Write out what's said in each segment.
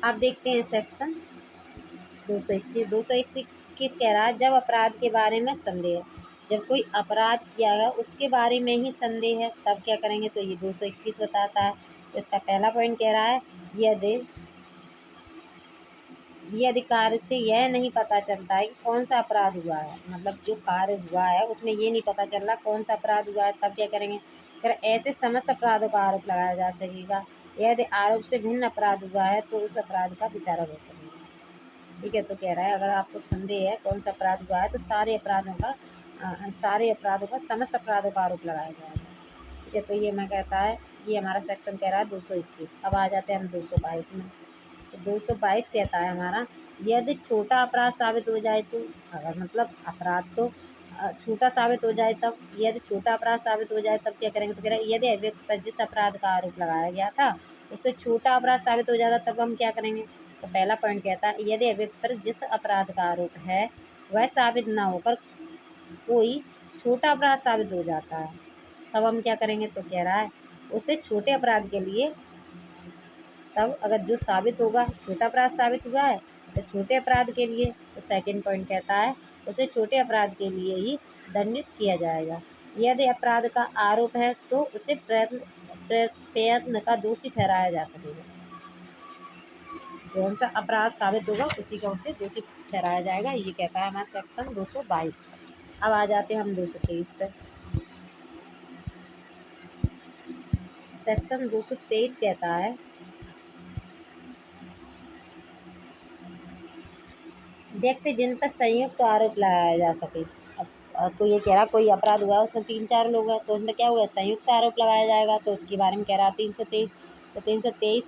आप देखते हैं सेक्शन 221 कह रहा है जब अपराध के बारे में संदेह है। जब कोई अपराध किया है उसके बारे में ही संदेह है तब क्या करेंगे, तो ये 221 बताता है। तो इसका पहला पॉइंट कह रहा है यदि कार्य से यह नहीं पता चलता है कि कौन सा अपराध हुआ है, मतलब जो कार्य हुआ है उसमें ये नहीं पता चल रहा कौन सा अपराध हुआ है, तब क्या करेंगे, फिर ऐसे समस्त अपराधों का आरोप लगाया जा सकेगा। यदि आरोप से भिन्न अपराध हुआ है तो उस अपराध का विचारण हो सकेगा। ठीक है, तो कह रहा है अगर आपको संदेह है कौन सा अपराध हुआ है तो सारे अपराधों का समस्त अपराधों का आरोप लगाया जाएगा। ठीक है, तो ये मैं कहता है ये हमारा सेक्शन कह रहा है 221। अब आ जाते हैं हम 222 में। तो 222 कहता है हमारा यदि छोटा अपराध साबित हो जाए तो, अगर मतलब अपराध तो छोटा साबित हो जाए तब, यदि छोटा अपराध साबित हो जाए तब क्या करेंगे, तो कह रहे हैं यदि अभियुक्त पर जिस अपराध का आरोप लगाया गया था उससे छोटा अपराध साबित हो जाता तब हम क्या करेंगे। तो पहला पॉइंट कहता है यदि अभियुक्त पर जिस अपराध का आरोप है वह साबित न होकर कोई छोटा अपराध साबित हो जाता है तब हम क्या करेंगे, तो कह रहा है उसे छोटे अपराध के लिए, तब अगर जो साबित होगा छोटा अपराध साबित हुआ है तो छोटे अपराध के लिए, तो सेकंड पॉइंट कहता है उसे छोटे अपराध के लिए ही दंडित किया जाएगा। यदि अपराध का आरोप है तो उसे प्रयत्न का दोषी ठहराया जा सकेगा। कौन सा अपराध साबित होगा उसी का उसे दोषी ठहराया जाएगा, ये कहता है हमारा सेक्शन 222। अब आ जाते हैं हम 223 पर। सेक्शन 223 कहता है व्यक्ति जिन पर संयुक्त आरोप लगाया जा सके। तो ये कह रहा कोई अपराध हुआ उसमें 3-4 लोग हैं तो उसमें क्या हुआ, संयुक्त आरोप लगाया जाएगा, तो उसके बारे में कह रहा 323। तो 223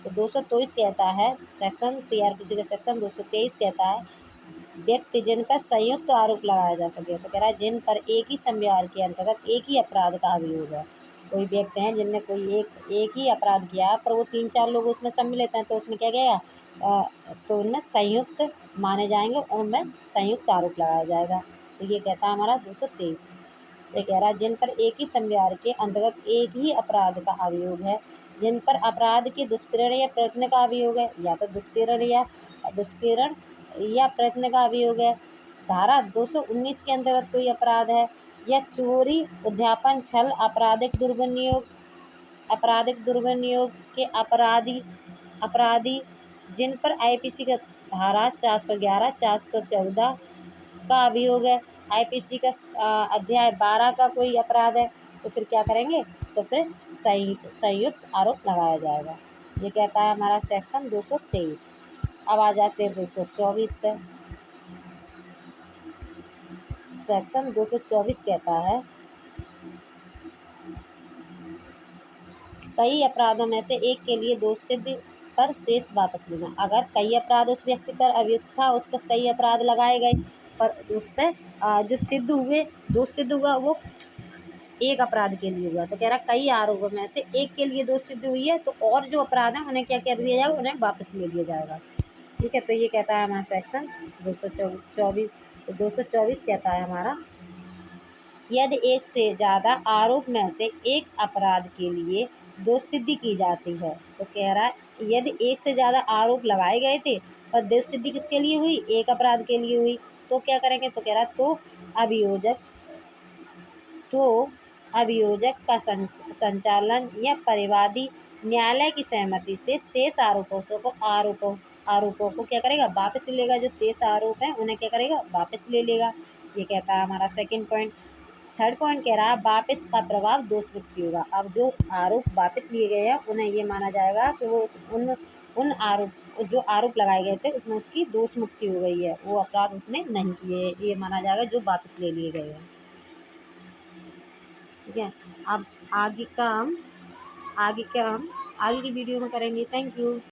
तो 223 कहता है सेक्शन CRPC का सेक्शन 223 कहता है व्यक्ति जिन पर संयुक्त आरोप लगाया जा सके। तो कह रहा है जिन पर एक ही संविधान के अंतर्गत एक ही अपराध का अभियोग है। कोई व्यक्ति हैं जिनने कोई एक ही अपराध किया पर वो 3-4 लोग उसमें सम्मिलित हैं, तो उसमें क्या गया, तो उनमें संयुक्त माने जाएंगे, उनमें संयुक्त आरोप लगाया जाएगा। तो ये कहता है हमारा 223। ये कह रहा है जिन पर एक ही संविधान के अंतर्गत एक ही अपराध का अभियोग है, जिन पर अपराध के दुष्प्रेरण या प्रयत्न का अभियोग है, या तो दुष्प्रेरण या प्रयत्न का अभियोग है, धारा 219 के अंतर्गत कोई अपराध है, या चोरी, उद्यापन, छल, आपराधिक दुर्विनियोग के अपराधी जिन पर IPC का धारा 411, 414 का अभियोग है, IPC का अध्याय 12 का कोई अपराध है, तो फिर क्या करेंगे, तो फिर संयुक्त आरोप लगाया जाएगा। ये कहता है हमारा सेक्शन 223। अब आ जाते हैं 224 पे। सेक्शन 224 कहता है कई अपराधों में से एक के लिए दोष सिद्ध पर शेष वापस लेना। अगर कई अपराध उस व्यक्ति पर अभियुक्त था, उस पर कई अपराध लगाए गए पर उस पर जो दोष सिद्ध हुआ वो एक अपराध के लिए हुआ, तो कह रहा कई आरोपों में से एक के लिए दोष सिद्ध हुई है तो और जो अपराध है उन्हें क्या कर दिया जाएगा, उन्हें वापस ले लिया जाएगा। ठीक है, तो ये कहता है हमारा सेक्शन 224। तो 224 कहता है हमारा यदि एक से ज़्यादा आरोप में से एक अपराध के लिए दोष सिद्धि की जाती है, तो कह रहा है यदि एक से ज़्यादा आरोप लगाए गए थे पर दोष सिद्धि किसके लिए हुई, एक अपराध के लिए हुई, तो क्या करेंगे, तो कह रहा अभियोजक का संचालन या परिवादी न्यायालय की सहमति से शेष आरोपों को क्या करेगा, वापस ले लेगा। जो शेष आरोप हैं उन्हें क्या करेगा, वापस ले लेगा। ये कहता है हमारा सेकंड पॉइंट। थर्ड पॉइंट कह रहा है वापस का प्रभाव दोष मुक्ति होगा। अब जो आरोप वापस लिए गए हैं उन्हें ये माना जाएगा कि वो उन जो आरोप लगाए गए थे उसमें उसकी दोष मुक्ति हो गई है, वो अपराध उसने नहीं किए, ये माना जाएगा जो वापस ले लिए गए हैं। ठीक है, अब आगे की वीडियो में करेंगे। Thank you.